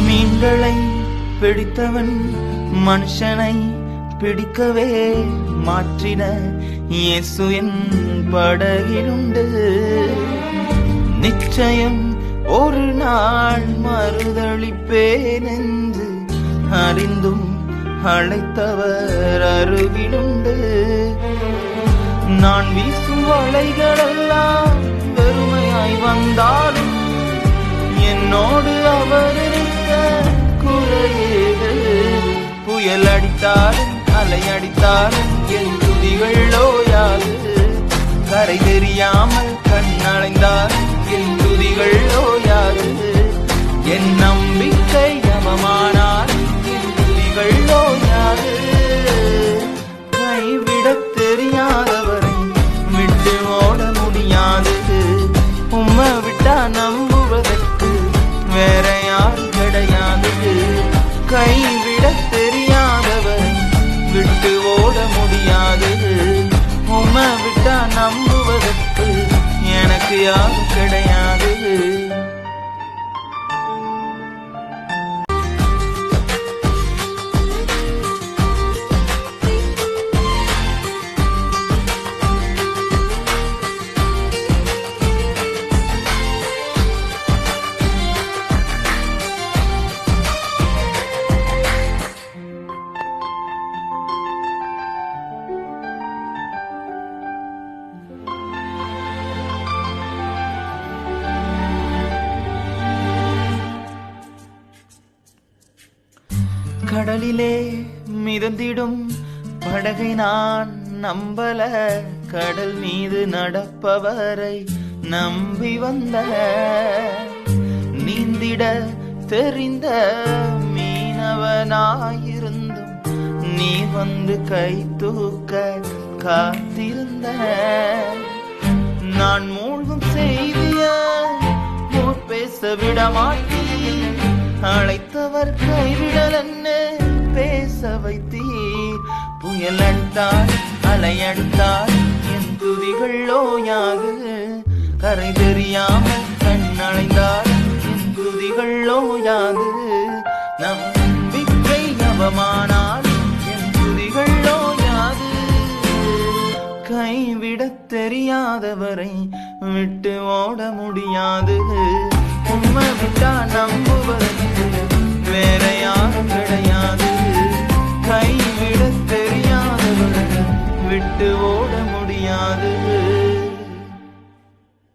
மீன்களை பிடித்தவன் மனுஷனை பிடிக்கவே மாற்றின இயேசு என் படகிலுண்டு. நிச்சயம் ஒரு நாள் மறுதளிப்பேன் என்று அறிந்தும் அழைத்தவர் அருகிலுண்டு. நான் வீசும் வலைகளெல்லாம் வெறுமையாய் வந்தாலும் என்னோடு அவர் இருக்க குறையேது. புயல் அடித்தாலும் அலை அடித்தாலும் என் துதிகள் ஓயாது. கரை தெரியாமல் கண்ணடைந்தாலும் என் துதிகள் ஓயாது. என் நம்பிக்கை அவமானாலும் என் துதிகள் ஓயாது. கைவிடத் தெரியாதவரை விட்டு ஓட முடியாது. உம்மை விட்டா நம்புவதற்கு வேற யாரும் கிடையாது. கைவிடத் தெரியாதவரை விட்டு ஓட முடியாது. உம்மை விட்டா நம்புவதற்கு எனக்கு யாரும் கிடையாது. கடலிலே மிதந்திடும் படகை நான் நம்பல. கடல் மீது நடப்பவரை நம்பி வந்த நீந்திட தெரிந்த மீனவனாயிருந்தும் நீ வந்து கை தூக்க காத்திருந்த. நான் மூழ்கும் செய்திய பேச விட மாட்டீர். அழைத்தவர் கைவிடலன்னு பேச வைத்தீர். புயல் அடித்தால் அலை அடித்தால் என் துதிகள் ஓயாது. கரை தெரியாமல் கண்ணடைந்தால் என் துதிகள் ஓயாது. நம்பிக்கை அவமானால் என் துதிகள் ஓயாது. கைவிடத் தெரியாதவரை விட்டு ஓட முடியாது. உம்மை விட்டா நம்புவதற்கு வேற யாரும் கிடையாது.